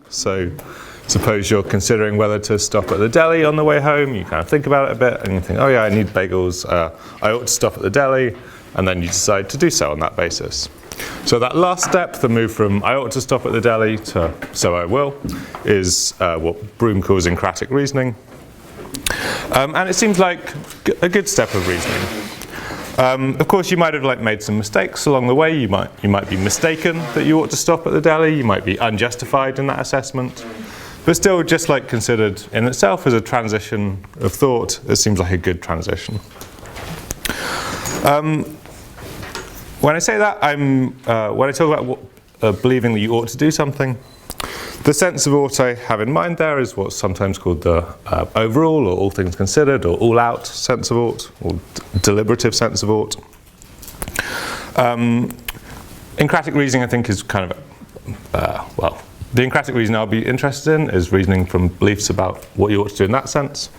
So suppose you're considering whether to stop at the deli on the way home. You kind of think about it a bit and you think, oh yeah, I need bagels. I ought to stop at the deli. And then you decide to do so on that basis. So that last step, the move from I ought to stop at the deli to so I will, is what Broom calls encratic reasoning. And it seems like a good step of reasoning. Of course, you might have made some mistakes along the way. You might be mistaken that you ought to stop at the deli. You might be unjustified in that assessment. But still, just considered in itself as a transition of thought, it seems like a good transition. When I say that, when I talk about believing that you ought to do something, the sense of ought I have in mind there is what's sometimes called the overall or all things considered or all-out sense of ought or deliberative sense of ought. Encratic reasoning, I think, is kind of, the encratic reasoning I'll be interested in is reasoning from beliefs about what you ought to do in that sense.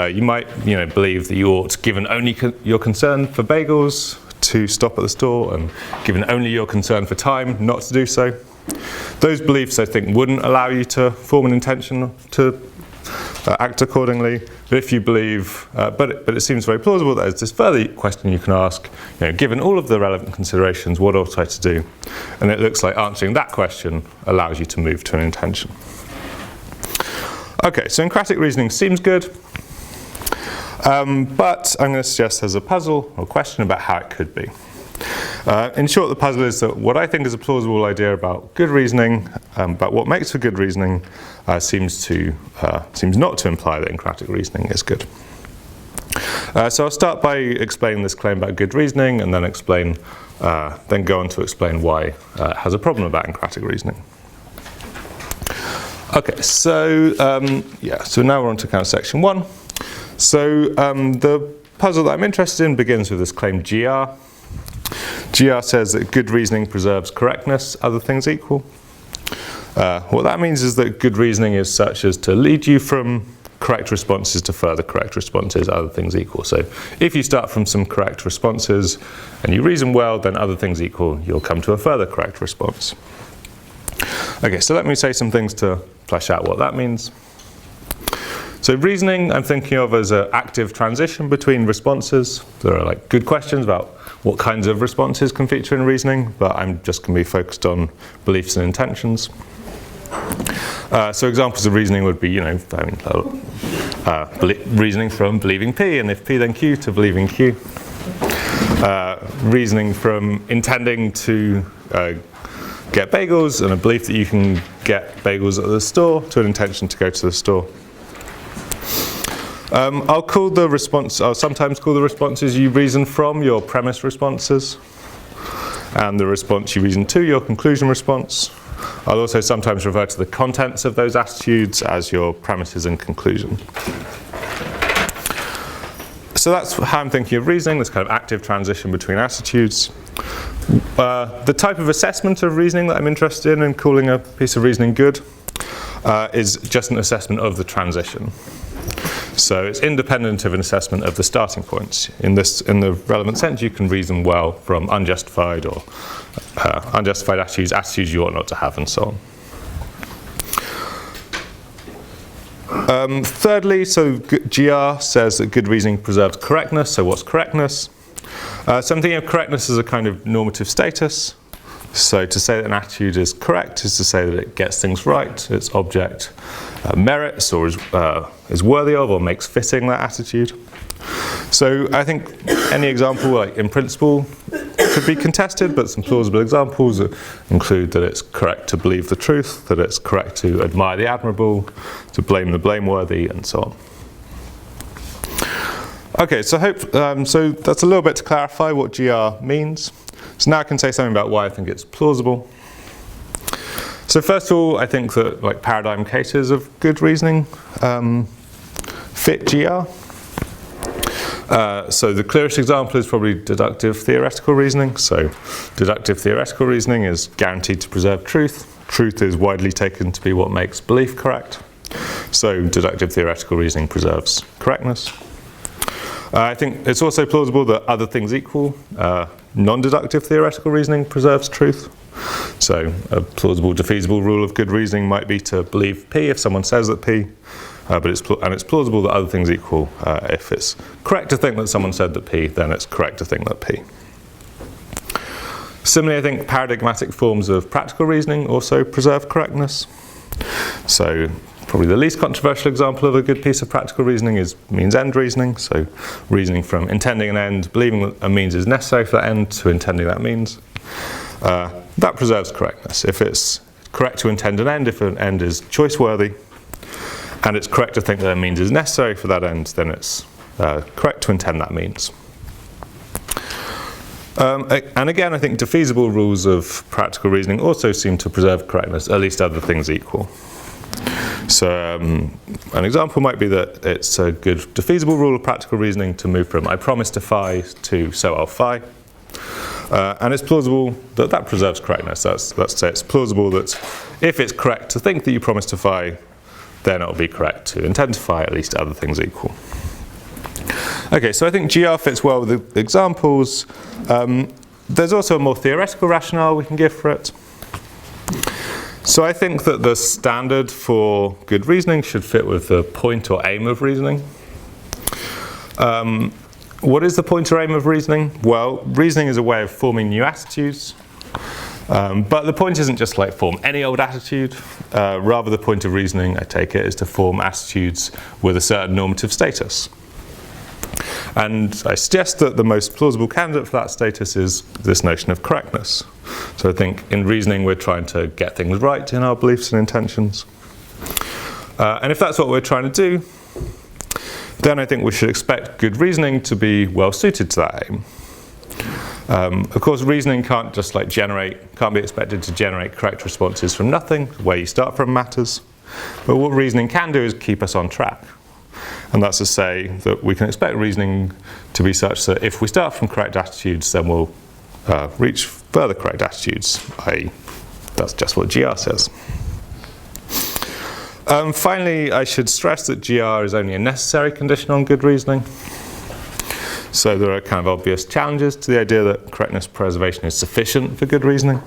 You might, believe that you ought, given only your concern for bagels, to stop at the store, and given only your concern for time, not to do so. Those beliefs, I think, wouldn't allow you to form an intention to act accordingly. But if you believe, but it seems very plausible that there's this further question you can ask, given all of the relevant considerations, what ought I to do? And it looks like answering that question allows you to move to an intention. Okay, so encratic reasoning seems good. But I'm going to suggest there's a puzzle or question about how it could be. In short, the puzzle is that what I think is a plausible idea about good reasoning, but what makes for good reasoning seems not to imply that encratic reasoning is good. So I'll start by explaining this claim about good reasoning, and then go on to explain why it has a problem about encratic reasoning. Okay, so so now we're on to kind of section 1. So the puzzle that I'm interested in begins with this claim GR. GR says that good reasoning preserves correctness, other things equal. What that means is that good reasoning is such as to lead you from correct responses to further correct responses, other things equal. So if you start from some correct responses and you reason well, then other things equal, you'll come to a further correct response. Okay, so let me say some things to flesh out what that means. So reasoning, I'm thinking of as an active transition between responses. There are good questions about what kinds of responses can feature in reasoning, but I'm just going to be focused on beliefs and intentions. So examples of reasoning would be, reasoning from believing P, and if P then Q, to believing Q. Reasoning from intending to get bagels, and a belief that you can get bagels at the store, to an intention to go to the store. I'll sometimes call the responses you reason from your premise responses, and the response you reason to your conclusion response. I'll also sometimes refer to the contents of those attitudes as your premises and conclusion. So that's how I'm thinking of reasoning, this kind of active transition between attitudes. The type of assessment of reasoning that I'm interested in calling a piece of reasoning good is just an assessment of the transition. So it's independent of an assessment of the starting points. In the relevant sense, you can reason well from unjustified or unjustified attitudes you ought not to have, and so on. Thirdly, so GR says that good reasoning preserves correctness. So what's correctness? So I'm thinking of correctness as a kind of normative status. So to say that an attitude is correct is to say that it gets things right, its object merits or is worthy of or makes fitting that attitude. So I think any example, in principle, could be contested, but some plausible examples include that it's correct to believe the truth, that it's correct to admire the admirable, to blame the blameworthy, and so on. Okay, so so that's a little bit to clarify what GR means. So now I can say something about why I think it's plausible. So first of all, I think that paradigm cases of good reasoning fit GR. So the clearest example is probably deductive theoretical reasoning. So deductive theoretical reasoning is guaranteed to preserve truth. Truth is widely taken to be what makes belief correct. So deductive theoretical reasoning preserves correctness. I think it's also plausible that other things equal, non-deductive theoretical reasoning preserves truth. So a plausible defeasible rule of good reasoning might be to believe P if someone says that P, but it's plausible that other things equal. If it's correct to think that someone said that P, then it's correct to think that P. Similarly, I think paradigmatic forms of practical reasoning also preserve correctness. So probably the least controversial example of a good piece of practical reasoning is means-end reasoning. So reasoning from intending an end, believing that a means is necessary for that end, to intending that means. That preserves correctness. If it's correct to intend an end, if an end is choice-worthy, and it's correct to think that a means is necessary for that end, then it's correct to intend that means. And again, I think defeasible rules of practical reasoning also seem to preserve correctness, at least other things equal. So an example might be that it's a good defeasible rule of practical reasoning to move from I promise to phi to so I'll phi. And it's plausible that that preserves correctness. Let's say it's plausible that if it's correct to think that you promise to phi, then it'll be correct to intend to phi, at least other things equal. Okay, so I think GR fits well with the examples. There's also a more theoretical rationale we can give for it. So I think that the standard for good reasoning should fit with the point or aim of reasoning. What is the point or aim of reasoning? Well, reasoning is a way of forming new attitudes. But the point isn't just like form any old attitude. Rather, the point of reasoning, I take it, is to form attitudes with a certain normative status. And I suggest that the most plausible candidate for that status is this notion of correctness. So I think in reasoning we're trying to get things right in our beliefs and intentions. And if that's what we're trying to do, then I think we should expect good reasoning to be well suited to that aim. Of course, reasoning can't just can't be expected to generate correct responses from nothing. Where you start from matters. But what reasoning can do is keep us on track. And that's to say that we can expect reasoning to be such that if we start from correct attitudes, then we'll reach further correct attitudes, i.e. that's just what GR says. Finally, I should stress that GR is only a necessary condition on good reasoning. So there are kind of obvious challenges to the idea that correctness preservation is sufficient for good reasoning.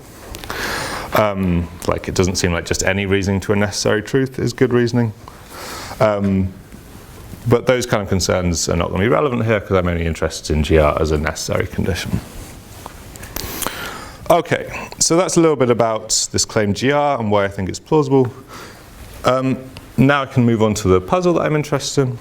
Like it doesn't seem like just any reasoning to a necessary truth is good reasoning. But those kind of concerns are not going to be relevant here because I'm only interested in GR as a necessary condition. Okay, so that's a little bit about this claim GR and why I think it's plausible. Now I can move on to the puzzle that I'm interested in.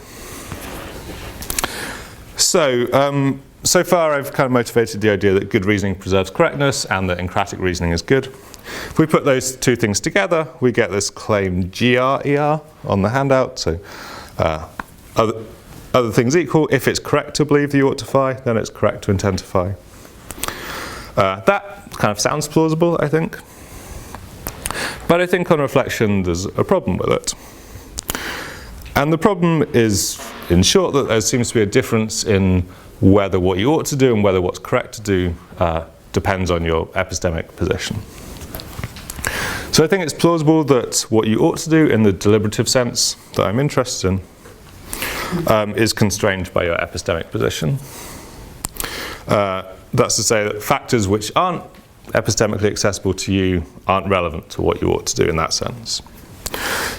So far I've kind of motivated the idea that good reasoning preserves correctness and that encratic reasoning is good. If we put those two things together, we get this claim GR-ER on the handout. So other things equal, if it's correct to believe that you ought to phi, then it's correct to intend to phi. That kind of sounds plausible, I think. But I think on reflection there's a problem with it. And the problem is, in short, that there seems to be a difference in whether what you ought to do and whether what's correct to do depends on your epistemic position. So I think it's plausible that what you ought to do in the deliberative sense that I'm interested in is constrained by your epistemic position. That's to say that factors which aren't epistemically accessible to you aren't relevant to what you ought to do in that sense.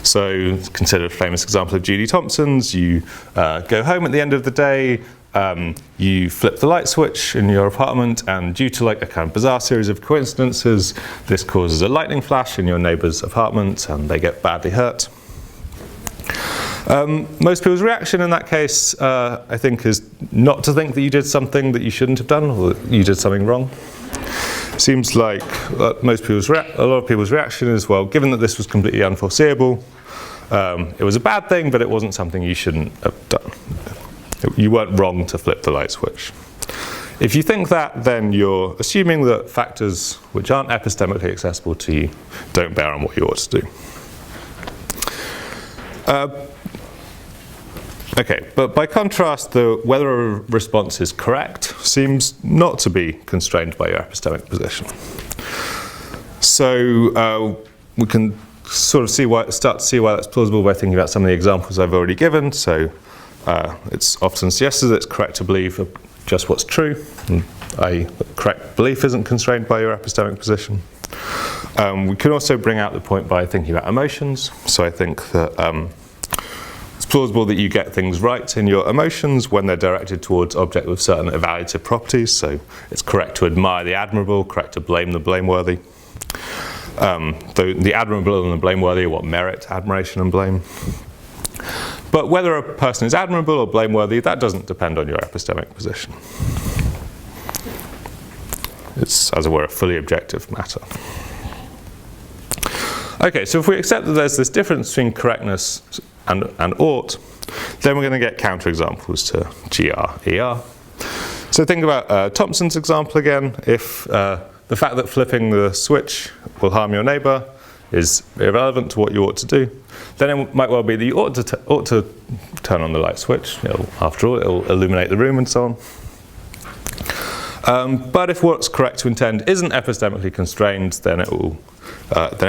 So consider a famous example of Judy Thompson's. You go home at the end of the day, you flip the light switch in your apartment, and due to like a kind of bizarre series of coincidences, this causes a lightning flash in your neighbour's apartment and they get badly hurt. Most people's reaction in that case, I think, is not to think that you did something that you shouldn't have done or that you did something wrong. Seems like a lot of people's reaction is, well, given that this was completely unforeseeable, it was a bad thing, but it wasn't something you shouldn't have done. You weren't wrong to flip the light switch. If you think that, then you're assuming that factors which aren't epistemically accessible to you don't bear on what you ought to do. Okay, but by contrast, whether a response is correct seems not to be constrained by your epistemic position. So we can sort of start to see why that's plausible by thinking about some of the examples I've already given. So it's often suggested that it's correct to believe just what's true, i.e. correct belief isn't constrained by your epistemic position. We can also bring out the point by thinking about emotions. So I think that it's plausible that you get things right in your emotions when they're directed towards objects with certain evaluative properties. So it's correct to admire the admirable, correct to blame the blameworthy. Though the admirable and the blameworthy are what merit admiration and blame. But whether a person is admirable or blameworthy, that doesn't depend on your epistemic position. It's, as it were, a fully objective matter. Okay, so if we accept that there's this difference between correctness and ought, then we're going to get counterexamples to GR, ER. So think about Thompson's example again. If the fact that flipping the switch will harm your neighbour is irrelevant to what you ought to do, then it might well be that you ought to turn on the light switch. After all, it'll illuminate the room and so on. But if what's correct to intend isn't epistemically constrained, then it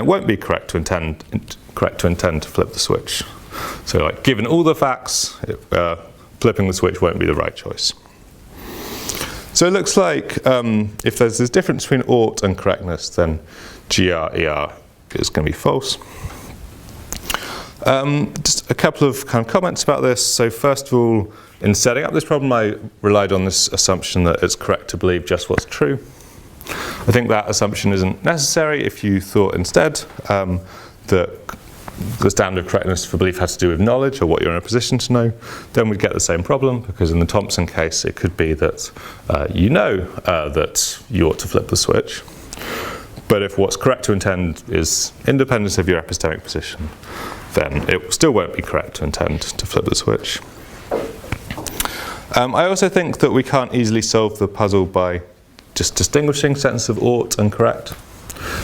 won't be correct to intend to flip the switch. So, like, given all the facts, flipping the switch won't be the right choice. So it looks like if there's this difference between ought and correctness, then GR, ER is going to be false. Just a couple of kind of comments about this. So first of all, in setting up this problem, I relied on this assumption that it's correct to believe just what's true. I think that assumption isn't necessary if you thought instead that the standard of correctness for belief has to do with knowledge or what you're in a position to know. Then we'd get the same problem, because in the Thompson case it could be that you know that you ought to flip the switch. But if what's correct to intend is independent of your epistemic position, then it still won't be correct to intend to flip the switch. I also think that we can't easily solve the puzzle by just distinguishing sense of ought and correct.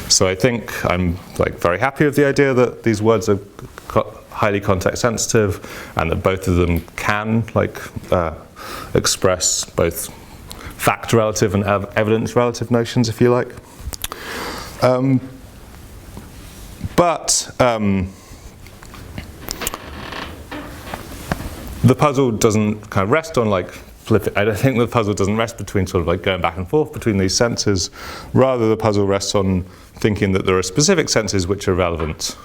So I think I'm very happy with the idea that these words are highly context sensitive, and that both of them can express both fact relative and evidence relative notions, if you like. But the puzzle doesn't kind of rest on flip it. I don't think the puzzle doesn't rest between sort of going back and forth between these senses. Rather, the puzzle rests on thinking that there are specific senses which are relevant,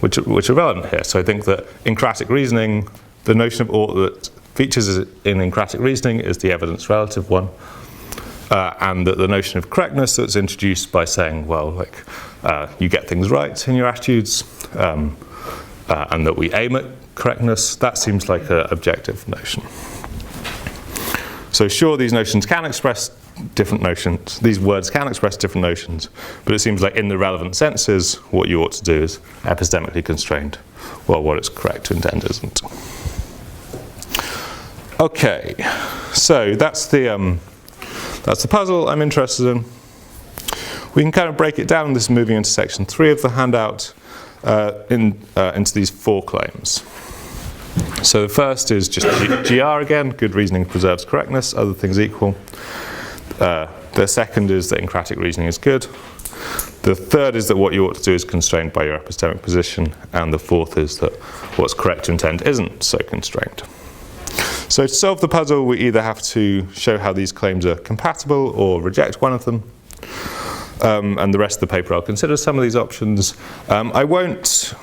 which are relevant here. So I think that in Cratic reasoning, the notion of ought that features in Cratic reasoning is the evidence relative one, and that the notion of correctness that's introduced by saying, well, you get things right in your attitudes, and that we aim at correctness, that seems like an objective notion. So sure, these notions can express different notions, these words can express different notions, but it seems like in the relevant senses, what you ought to do is epistemically constrained, while what it's correct to intend isn't. Okay, so that's the puzzle I'm interested in. We can kind of break it down. This is moving into section 3 of the handout, into these 4 claims. So the first is just GR again, good reasoning preserves correctness, other things equal. The second is that Cratic reasoning is good. The third is that what you ought to do is constrained by your epistemic position. And the fourth is that what's correct to intend isn't so constrained. So to solve the puzzle, we either have to show how these claims are compatible or reject one of them. And the rest of the paper I'll consider some of these options. I won't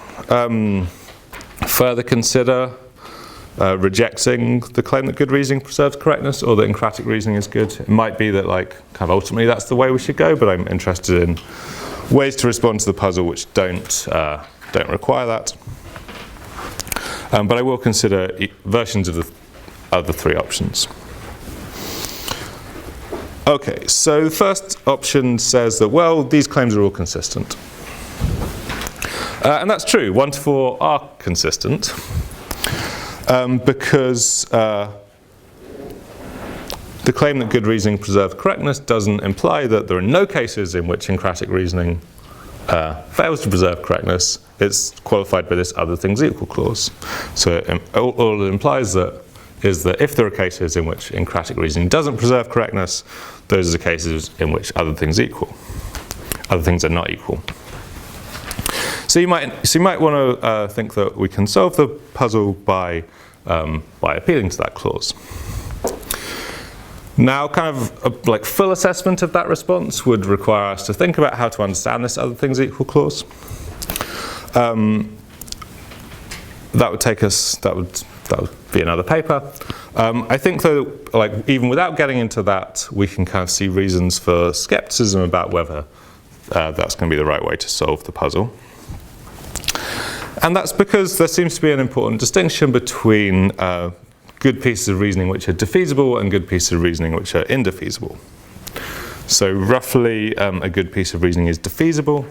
further consider rejecting the claim that good reasoning preserves correctness, or that Cratic reasoning is good. It might be that kind of ultimately that's the way we should go, but I'm interested in ways to respond to the puzzle which don't require that. But I will consider versions of the other 3 options. Okay, so the first option says that, well, these claims are all consistent. And that's true, 1 to 4 are consistent, because the claim that good reasoning preserves correctness doesn't imply that there are no cases in which Cratic reasoning fails to preserve correctness. It's qualified by this other things equal clause. So all it implies is that if there are cases in which Cratic reasoning doesn't preserve correctness, those are the cases in which other things are not equal. So you might want to think that we can solve the puzzle by appealing to that clause. Now, kind of a like full assessment of that response would require us to think about how to understand this other things equal clause. That would take us, that would be another paper. I think though, like even without getting into that, we can kind of see reasons for skepticism about whether that's going to be the right way to solve the puzzle. And that's because there seems to be an important distinction between good pieces of reasoning which are defeasible and good pieces of reasoning which are indefeasible. So roughly, a good piece of reasoning is defeasible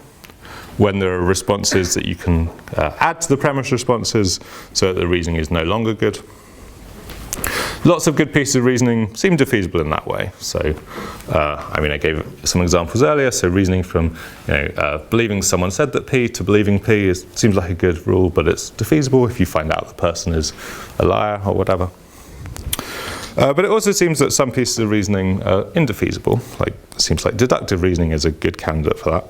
when there are responses that you can add to the premise responses so that the reasoning is no longer good. Lots of good pieces of reasoning seem defeasible in that way. So, I mean, I gave some examples earlier. So reasoning from, believing someone said that P to believing P seems like a good rule, but it's defeasible if you find out the person is a liar or whatever. But it also seems that some pieces of reasoning are indefeasible. Like, it seems like deductive reasoning is a good candidate for that.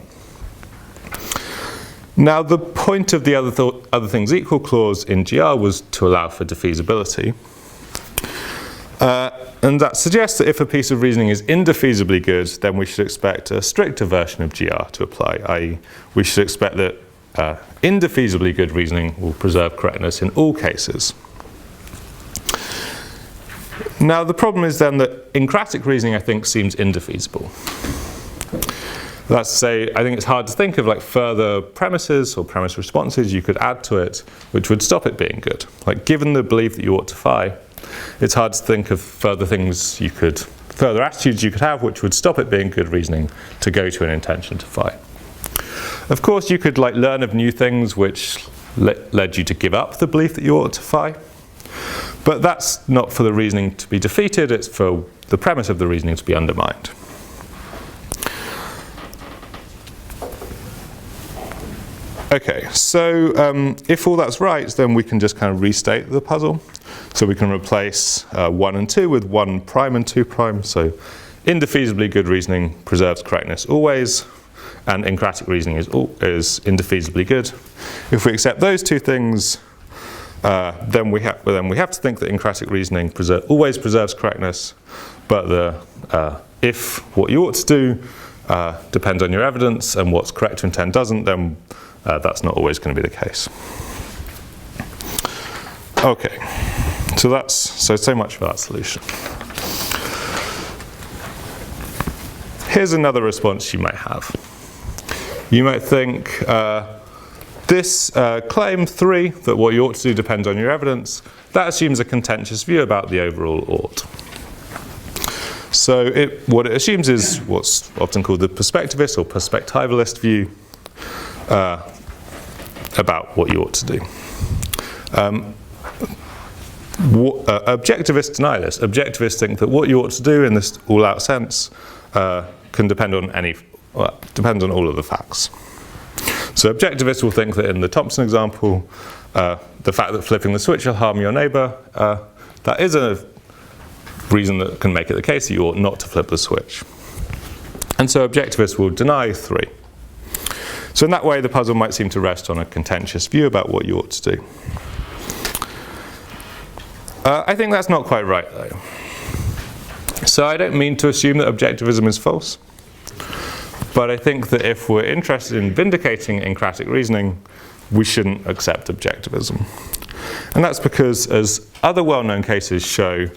Now, the point of the other things equal clause in GR was to allow for defeasibility. And that suggests that if a piece of reasoning is indefeasibly good, then we should expect a stricter version of GR to apply, i.e. we should expect that indefeasibly good reasoning will preserve correctness in all cases. Now, the problem is then that encratic reasoning, I think, seems indefeasible. That's to say, I think it's hard to think of like further premises or premise responses you could add to it which would stop it being good. Like, given the belief that you ought to phi, it's hard to think of further attitudes you could have which would stop it being good reasoning to go to an intention to phi. Of course, you could like learn of new things which led you to give up the belief that you ought to phi, but that's not for the reasoning to be defeated, it's for the premise of the reasoning to be undermined. Okay, so if all that's right, then we can just kind of restate the puzzle. So we can replace 1 and 2 with 1 prime and 2 prime. So indefeasibly good reasoning preserves correctness always, and encratic reasoning is indefeasibly good. If we accept those two things, then we have to think that encratic reasoning always preserves correctness, but if what you ought to do depends on your evidence and what's correct to intend doesn't, then that's not always going to be the case. Okay, so much for that solution. Here's another response you might have. You might think this claim 3, that what you ought to do depends on your evidence, that assumes a contentious view about the overall ought. So what it assumes is what's often called the perspectivist or perspectivalist view about what you ought to do. Objectivists deny this. Objectivists think that what you ought to do in this all-out sense can depend on depends on all of the facts. So objectivists will think that in the Thompson example, the fact that flipping the switch will harm your neighbour, that is a reason that can make it the case that you ought not to flip the switch. And so objectivists will deny 3. So in that way, the puzzle might seem to rest on a contentious view about what you ought to do. I think that's not quite right, though. So I don't mean to assume that objectivism is false, but I think that if we're interested in vindicating encratic reasoning, we shouldn't accept objectivism. And that's because, as other well-known cases show,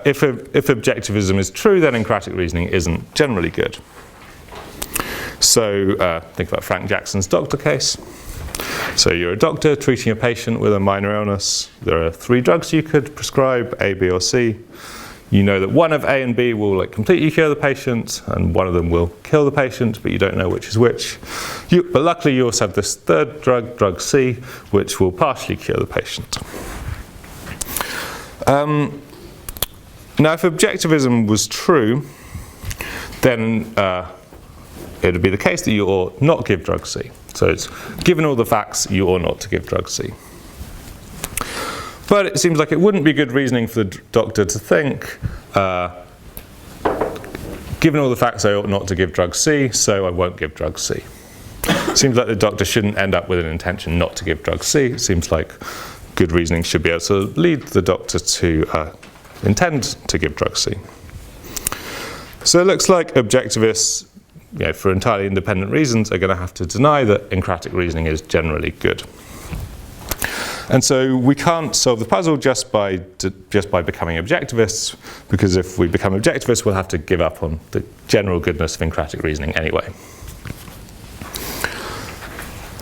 if objectivism is true, then encratic reasoning isn't generally good. So think about Frank Jackson's doctor case. So you're a doctor treating a patient with a minor illness. There are 3 drugs you could prescribe, A, B, or C. You know that one of A and B will completely cure the patient, and one of them will kill the patient, but you don't know which is which. But luckily you also have this third drug, drug C, which will partially cure the patient. Now, if objectivism was true, then it would be the case that you ought not give drug C. So it's given all the facts, you ought not to give drug C. But it seems like it wouldn't be good reasoning for the doctor to think, given all the facts, I ought not to give drug C, so I won't give drug C. It seems like the doctor shouldn't end up with an intention not to give drug C. It seems like good reasoning should be able to lead the doctor to intend to give drug C. So it looks like objectivists, for entirely independent reasons, are going to have to deny that Encratic reasoning is generally good. And so we can't solve the puzzle just by becoming objectivists, because if we become objectivists, we'll have to give up on the general goodness of Encratic reasoning anyway.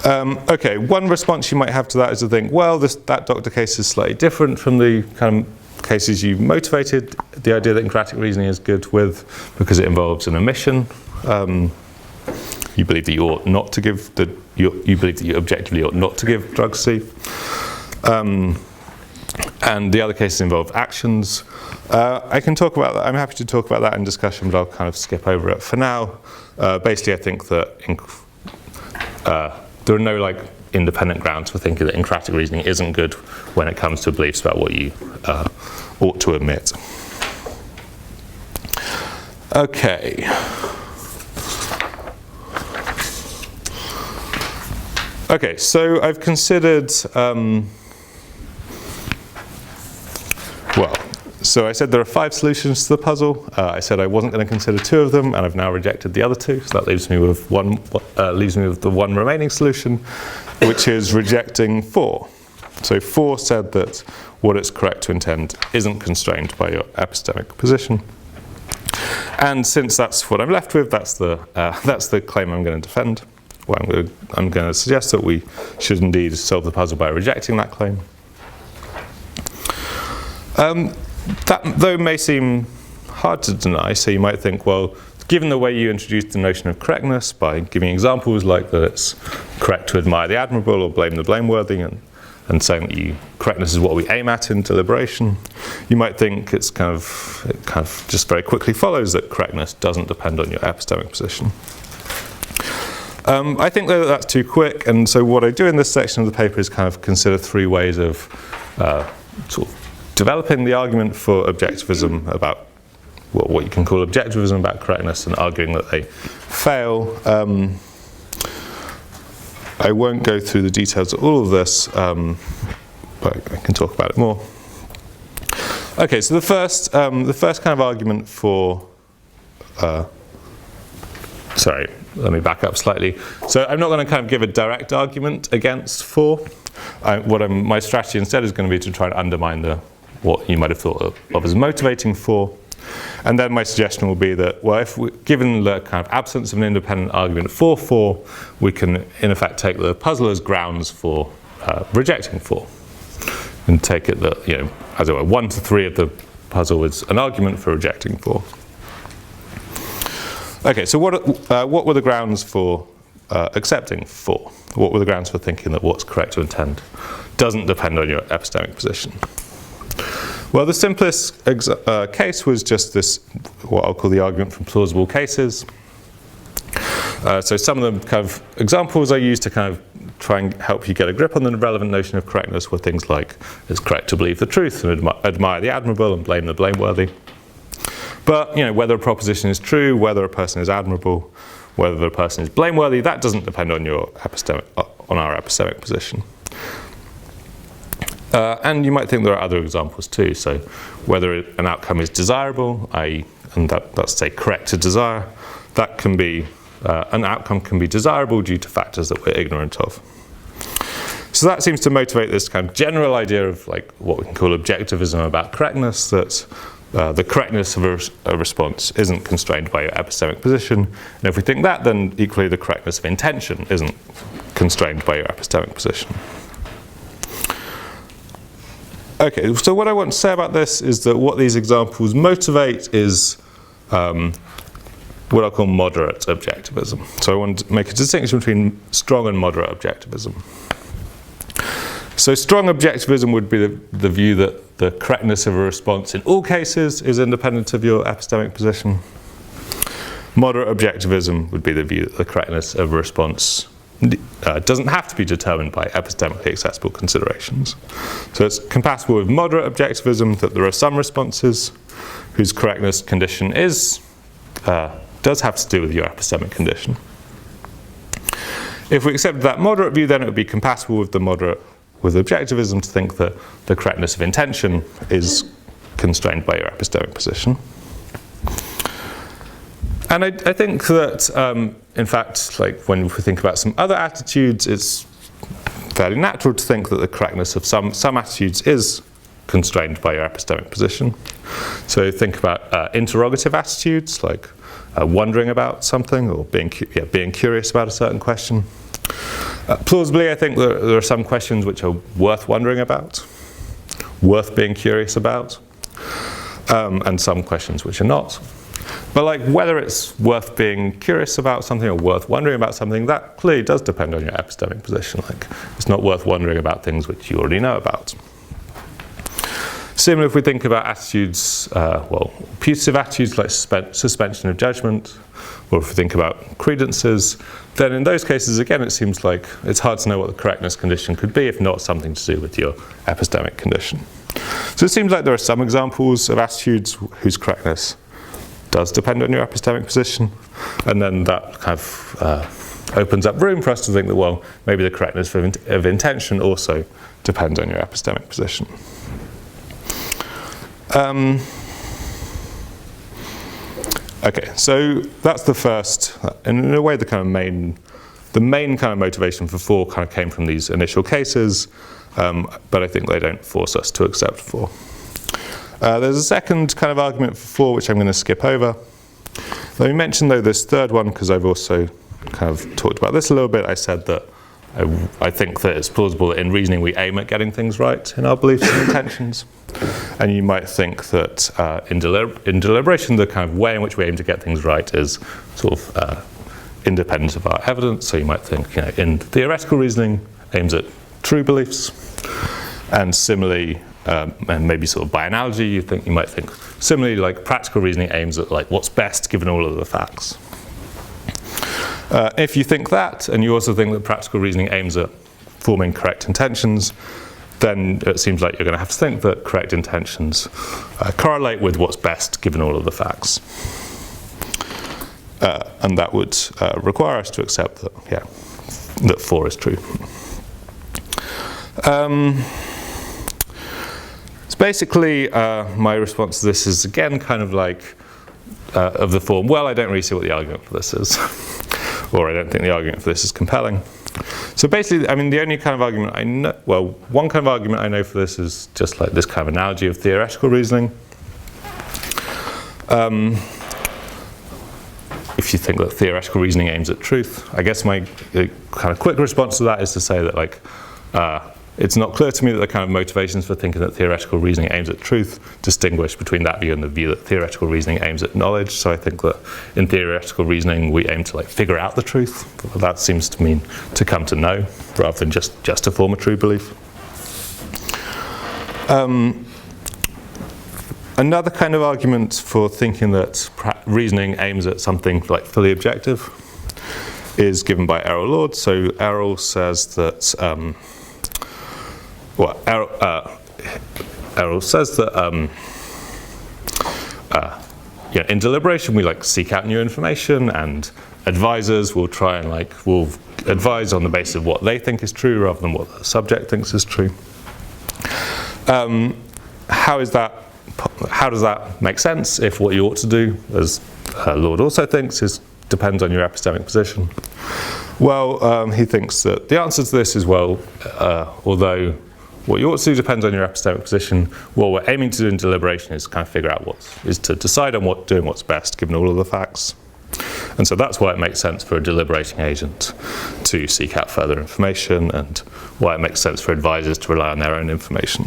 Okay, one response you might have to that is to think, well, that doctor case is slightly different from the kind of cases you motivated the idea that Encratic reasoning is good with, because it involves an omission. You believe that you ought not to give you believe that you objectively ought not to give drug C. And the other cases involve actions. I can talk about that. I'm happy to talk about that in discussion, but I'll kind of skip over it for now. Basically, I think that there are no independent grounds for thinking that Encratic reasoning isn't good when it comes to beliefs about what you ought to admit. Okay. Okay, so I've considered, so I said there are 5 solutions to the puzzle. I said I wasn't going to consider 2 of them, and I've now rejected the other 2. So that leaves me with the one remaining solution, which is rejecting 4. So 4 said that what it's correct to intend isn't constrained by your epistemic position. And since that's what I'm left with, that's the claim I'm going to defend. Well, I'm going to suggest that we should indeed solve the puzzle by rejecting that claim. That, though, may seem hard to deny, so you might think, well, given the way you introduced the notion of correctness by giving examples like that it's correct to admire the admirable or blame the blameworthy, and saying that correctness is what we aim at in deliberation, you might think it kind of just very quickly follows that correctness doesn't depend on your epistemic position. I think that that's too quick, and so what I do in this section of the paper is kind of consider 3 ways of sort of developing the argument for objectivism about what you can call objectivism about correctness, and arguing that they fail. I won't go through the details of all of this, but I can talk about it more. Okay, so the first kind of argument for sorry, let me back up slightly. So I'm not going to kind of give a direct argument against 4. My strategy instead is going to be to try and undermine what you might have thought of as motivating 4. And then my suggestion will be that, well, given the kind of absence of an independent argument for 4, we can in effect take the puzzle as grounds for rejecting 4. And take it that, as it were, 1 to 3 of the puzzle is an argument for rejecting 4. Okay, so what were the grounds for accepting 4? What were the grounds for thinking that what's correct to intend doesn't depend on your epistemic position? Well, the simplest case was just this, what I'll call the argument from plausible cases. So some of the kind of examples I used to kind of try and help you get a grip on the relevant notion of correctness were things like, it's correct to believe the truth and admire the admirable and blame the blameworthy. But whether a proposition is true, whether a person is admirable, whether a person is blameworthy, that doesn't depend on our epistemic position. And you might think there are other examples too. So whether an outcome is desirable, and that's say correct to desire, that can be an outcome can be desirable due to factors that we're ignorant of. So that seems to motivate this kind of general idea of what we can call objectivism about correctness, that the correctness of a response isn't constrained by your epistemic position. And if we think that, then equally the correctness of intention isn't constrained by your epistemic position. Okay, so what I want to say about this is that what these examples motivate is what I call moderate objectivism. So I want to make a distinction between strong and moderate objectivism. So strong objectivism would be the view that the correctness of a response in all cases is independent of your epistemic position. Moderate objectivism would be the view that the correctness of a response doesn't have to be determined by epistemically accessible considerations. So it's compatible with moderate objectivism that there are some responses whose correctness condition does have to do with your epistemic condition. If we accept that moderate view, then it would be compatible with objectivism to think that the correctness of intention is constrained by your epistemic position. And I think that, in fact, like when we think about some other attitudes, it's fairly natural to think that the correctness of some attitudes is constrained by your epistemic position. So think about interrogative attitudes, like wondering about something or being curious about a certain question. Plausibly, I think there are some questions which are worth wondering about, worth being curious about, and some questions which are not. But like whether it's worth being curious about something or worth wondering about something, that clearly does depend on your epistemic position. Like it's not worth wondering about things which you already know about. Similarly, if we think about attitudes, putative attitudes like suspension of judgment, or if we think about credences, then in those cases, again, it seems like it's hard to know what the correctness condition could be if not something to do with your epistemic condition. So it seems like there are some examples of attitudes whose correctness does depend on your epistemic position, and then that kind of opens up room for us to think that, well, maybe the correctness of intention also depends on your epistemic position. Okay, so that's the first, and in a way the main kind of motivation for 4 kind of came from these initial cases, but I think they don't force us to accept 4. There's a second kind of argument for 4 which I'm going to skip over. Let me mention though this third one because I've also kind of talked about this a little bit. I said that I think that it's plausible that in reasoning we aim at getting things right in our beliefs and intentions. And you might think that in deliberation the kind of way in which we aim to get things right is sort of independent of our evidence. So you might think, in theoretical reasoning aims at true beliefs, and similarly, and maybe sort of by analogy, you might think similarly, like practical reasoning aims at like what's best given all of the facts. If you think that, and you also think that practical reasoning aims at forming correct intentions, then it seems like you're going to have to think that correct intentions correlate with what's best given all of the facts. And that would require us to accept that, that 4 is true. So basically, my response to this is again kind of like of the form, well, I don't really see what the argument for this is. Or I don't think the argument for this is compelling. So basically, I mean, the only kind of argument I know, well, one kind of argument I know for this is just like this kind of analogy of theoretical reasoning. If you think that theoretical reasoning aims at truth, I guess my kind of quick response to that is to say that like, it's not clear to me that the kind of motivations for thinking that theoretical reasoning aims at truth distinguish between that view and the view that theoretical reasoning aims at knowledge. So I think that in theoretical reasoning we aim to like figure out the truth. That seems to mean to come to know rather than just to form a true belief. Another kind of argument for thinking that reasoning aims at something like fully objective is given by Errol Lord. So Errol says that Errol says that in deliberation we like seek out new information, and advisors will try and will advise on the basis of what they think is true rather than what the subject thinks is true. How does that make sense if what you ought to do, as Lord also thinks, depends on your epistemic position? Well, he thinks that the answer to this is, well, although what you ought to do depends on your epistemic position, what we're aiming to do in deliberation is kind of figure out to decide on doing what's best given all of the facts. And so that's why it makes sense for a deliberating agent to seek out further information, and why it makes sense for advisors to rely on their own information.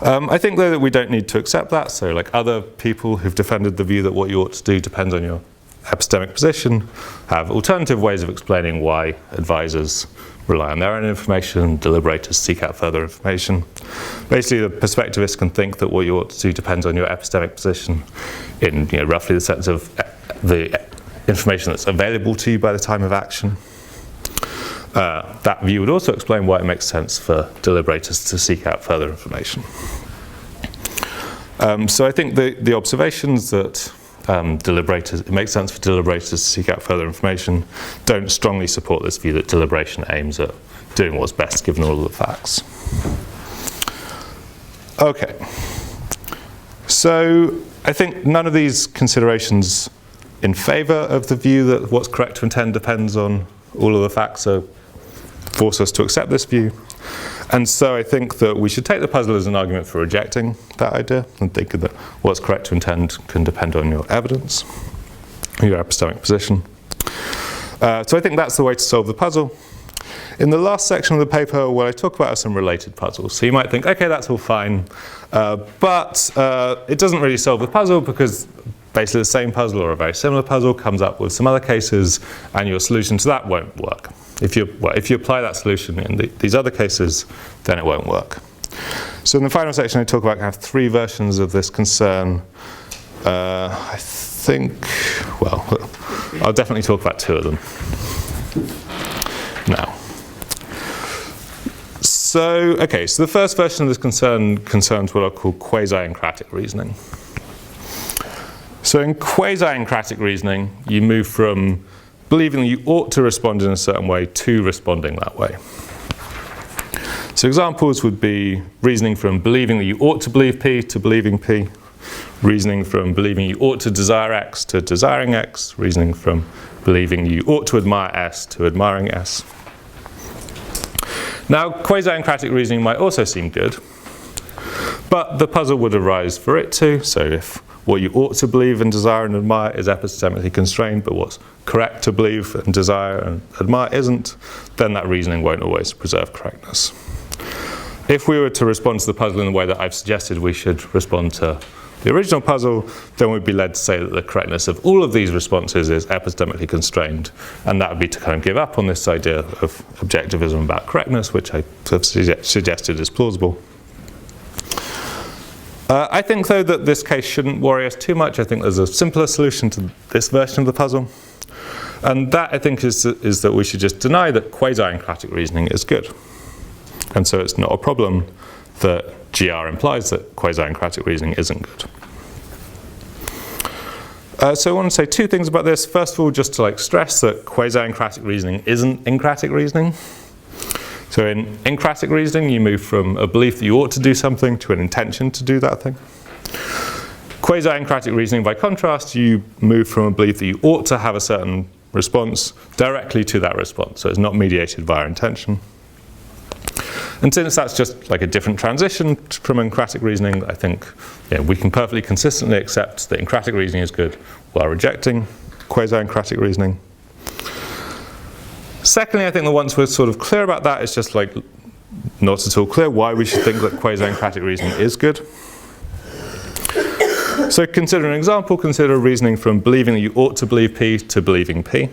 I think though that we don't need to accept that. So like other people who've defended the view that what you ought to do depends on your epistemic position have alternative ways of explaining why advisors rely on their own information, deliberators seek out further information. Basically, the perspectivist can think that what you ought to do depends on your epistemic position in roughly the sense of the information that's available to you by the time of action. That view would also explain why it makes sense for deliberators to seek out further information. So I think the observations that it makes sense for deliberators to seek out further information don't strongly support this view that deliberation aims at doing what's best given all of the facts. Okay, so I think none of these considerations in favour of the view that what's correct to intend depends on all of the facts that force us to accept this view. And so I think that we should take the puzzle as an argument for rejecting that idea and think that what's correct to intend can depend on your evidence, your epistemic position. So I think that's the way to solve the puzzle. In the last section of the paper, what I talk about are some related puzzles. So you might think, okay, that's all fine, but it doesn't really solve the puzzle because basically the same puzzle or a very similar puzzle comes up with some other cases, and your solution to that won't work. If you apply that solution in these other cases, then it won't work. So in the final section, I talk about kind of three versions of this concern. I think, well, I'll definitely talk about two of them now. So, okay, so the first version of this concern concerns what I call quasi-encratic reasoning. So in quasi-encratic reasoning, you move from believing that you ought to respond in a certain way to responding that way. So examples would be reasoning from believing that you ought to believe P to believing P, reasoning from believing you ought to desire X to desiring X, reasoning from believing you ought to admire S to admiring S. Now, quasi-encratic reasoning might also seem good, but the puzzle would arise for it too. So if what you ought to believe and desire and admire is epistemically constrained, but what's correct to believe and desire and admire isn't, then that reasoning won't always preserve correctness. If we were to respond to the puzzle in the way that I've suggested we should respond to the original puzzle, then we'd be led to say that the correctness of all of these responses is epistemically constrained, and that would be to kind of give up on this idea of objectivism about correctness, which I have suggested is plausible. I think, though, that this case shouldn't worry us too much. I think there's a simpler solution to this version of the puzzle, and that, I think, is that we should just deny that quasi-encratic reasoning is good. And so it's not a problem that GR implies that quasi-encratic reasoning isn't good. So I want to say two things about this. First of all, just to stress that quasi-encratic reasoning isn't encratic reasoning. So in encratic reasoning, you move from a belief that you ought to do something to an intention to do that thing. Quasi-encratic reasoning, by contrast, you move from a belief that you ought to have a certain response directly to that response. So it's not mediated via intention. And since that's just a different transition from encratic reasoning, I think we can perfectly consistently accept that encratic reasoning is good while rejecting quasi-encratic reasoning. Secondly, I think that once we're sort of clear about that, it's just not at all clear why we should think that quasi-encratic reasoning is good. So consider an example. Consider reasoning from believing that you ought to believe P to believing P.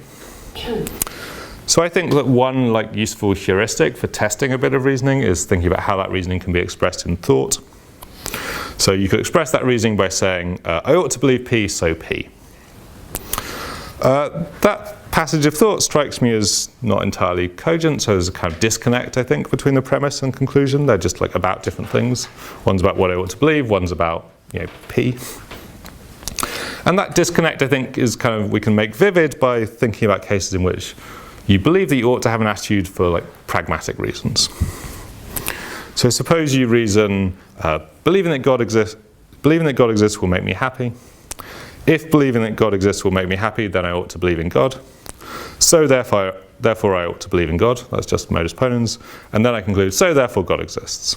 So I think that one useful heuristic for testing a bit of reasoning is thinking about how that reasoning can be expressed in thought. So you could express that reasoning by saying, I ought to believe P, so P. That passage of thought strikes me as not entirely cogent, so there's a kind of disconnect, I think, between the premise and conclusion. They're just about different things. One's about what I ought to believe, one's about P. And that disconnect, I think, is we can make vivid by thinking about cases in which you believe that you ought to have an attitude for pragmatic reasons. So suppose you reason, believing that God exists will make me happy. If believing that God exists will make me happy, then I ought to believe in God. So therefore I ought to believe in God. That's just modus ponens. And then I conclude, so therefore God exists.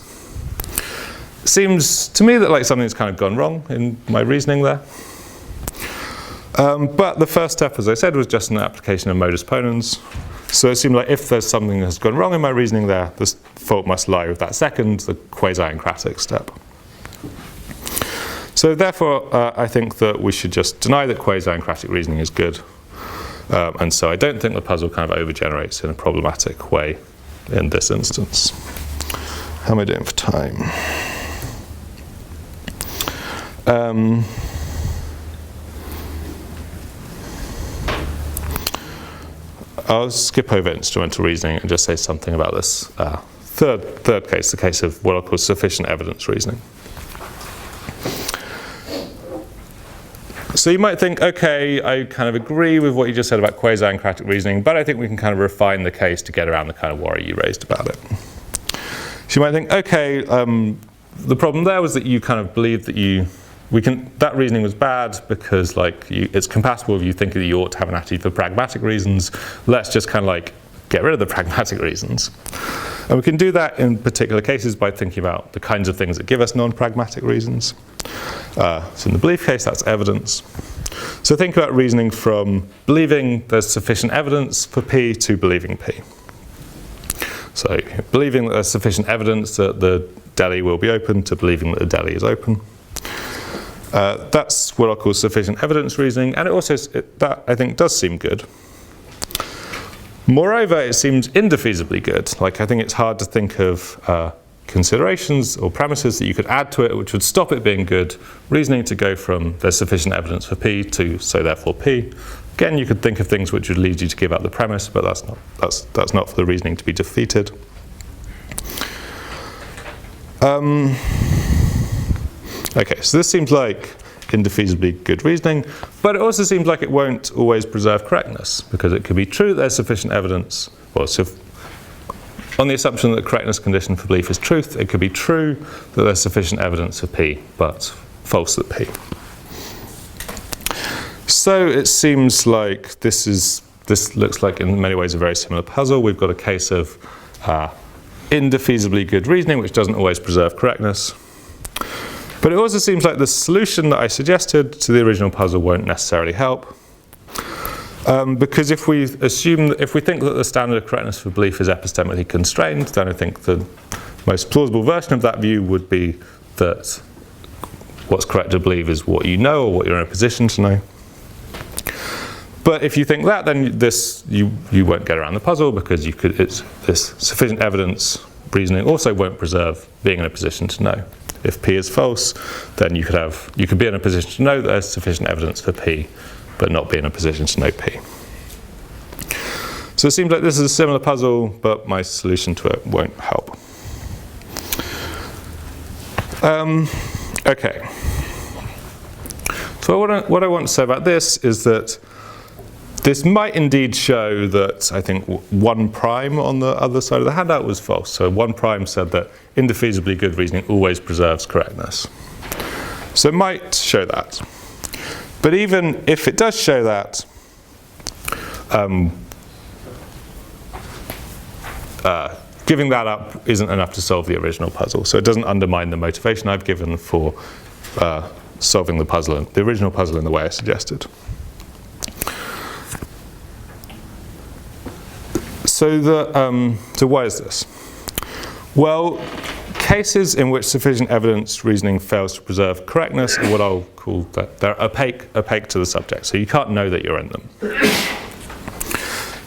It seems to me that something's kind of gone wrong in my reasoning there. But the first step, as I said, was just an application of modus ponens. So it seemed if there's something that has gone wrong in my reasoning there, the fault must lie with that second, the quasi-encratic step. So therefore, I think that we should just deny that quasi-encratic reasoning is good. And so I don't think the puzzle kind of overgenerates in a problematic way in this instance. How am I doing for time? I'll skip over instrumental reasoning and just say something about this third case, the case of what I'll call sufficient evidence reasoning. So you might think, okay, I kind of agree with what you just said about quasi-encratic reasoning, but I think we can kind of refine the case to get around the kind of worry you raised about it. So you might think, okay, the problem there was that you kind of believed that you that reasoning was bad because like it's compatible if you think that you ought to have an attitude for pragmatic reasons. Let's just kind of like get rid of the pragmatic reasons. And we can do that in particular cases by thinking about the kinds of things that give us non-pragmatic reasons. So in the belief case, that's evidence. So think about reasoning from believing there's sufficient evidence for P to believing P. So believing that there's sufficient evidence that the deli will be open to believing that the deli is open. That's what I'll call sufficient evidence reasoning, and it also, that I think does seem good. Moreover, it seems indefeasibly good. Like, I think it's hard to think of considerations or premises that you could add to it which would stop it being good reasoning to go from there's sufficient evidence for P to so therefore P. Again, you could think of things which would lead you to give up the premise, but that's not for the reasoning to be defeated. Okay, so this seems like indefeasibly good reasoning, but it also seems like it won't always preserve correctness, because it could be true that there's sufficient evidence, well, so on the assumption that the correctness condition for belief is truth, it could be true that there's sufficient evidence for P, but false that P. So it seems like this looks like in many ways a very similar puzzle. We've got a case of indefeasibly good reasoning, which doesn't always preserve correctness. But it also seems like the solution that I suggested to the original puzzle won't necessarily help. Because if we think that the standard of correctness for belief is epistemically constrained, then I think the most plausible version of that view would be that what's correct to believe is what you know or what you're in a position to know. But if you think that, then you won't get around the puzzle, because this sufficient evidence reasoning also won't preserve being in a position to know. If P is false, then you could be in a position to know that there's sufficient evidence for P, but not be in a position to know P. So it seems like this is a similar puzzle, but my solution to it won't help. Okay. So what I want to say about this is that this might indeed show that I think 1' on the other side of the handout was false. So 1' said that indefeasibly good reasoning always preserves correctness. So it might show that. But even if it does show that, giving that up isn't enough to solve the original puzzle. So it doesn't undermine the motivation I've given for solving the original puzzle in the way I suggested. So why is this? Well, cases in which sufficient evidence reasoning fails to preserve correctness are what I'll call that they're opaque to the subject. So you can't know that you're in them.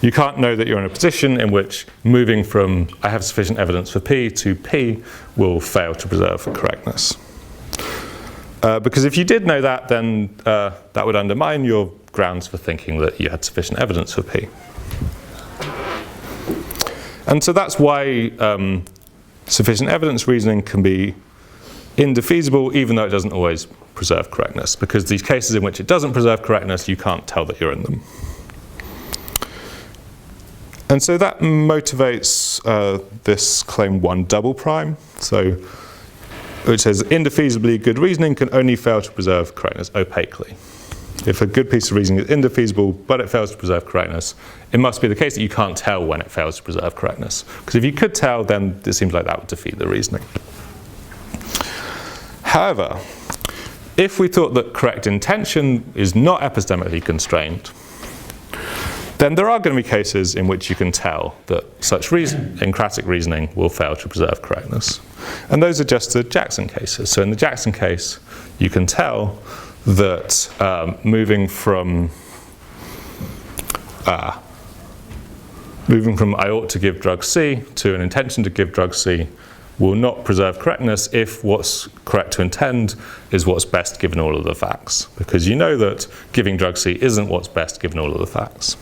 You can't know that you're in a position in which moving from I have sufficient evidence for P to P will fail to preserve correctness. Because if you did know that, then that would undermine your grounds for thinking that you had sufficient evidence for P. And so that's why sufficient evidence reasoning can be indefeasible, even though it doesn't always preserve correctness. Because these cases in which it doesn't preserve correctness, you can't tell that you're in them. And so that motivates this claim 1 double prime. So which says indefeasibly good reasoning can only fail to preserve correctness opaquely. If a good piece of reasoning is indefeasible, but it fails to preserve correctness, it must be the case that you can't tell when it fails to preserve correctness. Because if you could tell, then it seems like that would defeat the reasoning. However, if we thought that correct intention is not epistemically constrained, then there are going to be cases in which you can tell that such encratic reasoning will fail to preserve correctness. And those are just the Jackson cases. So in the Jackson case, you can tell that moving from I ought to give drug C to an intention to give drug C will not preserve correctness if what's correct to intend is what's best given all of the facts. Because you know that giving drug C isn't what's best given all of the facts.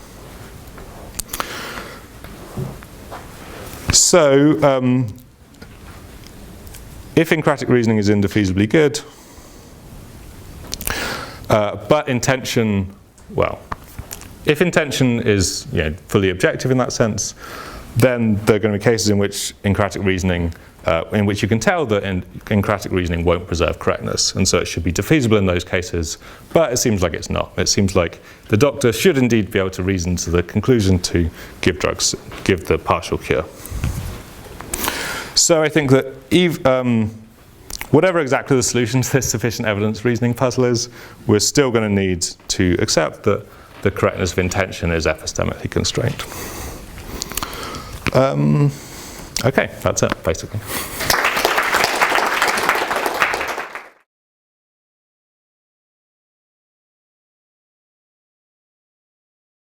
So if encratic reasoning is indefeasibly good, but intention, well, if intention is fully objective in that sense, then there are going to be cases in which Encratic reasoning, in which you can tell that Encratic reasoning won't preserve correctness, and so it should be defeasible in those cases, but it seems like it's not. It seems like the doctor should indeed be able to reason to the conclusion to give the partial cure. So I think that whatever exactly the solution to this sufficient evidence reasoning puzzle is, we're still going to need to accept that the correctness of intention is epistemically constrained. Okay, that's it, basically.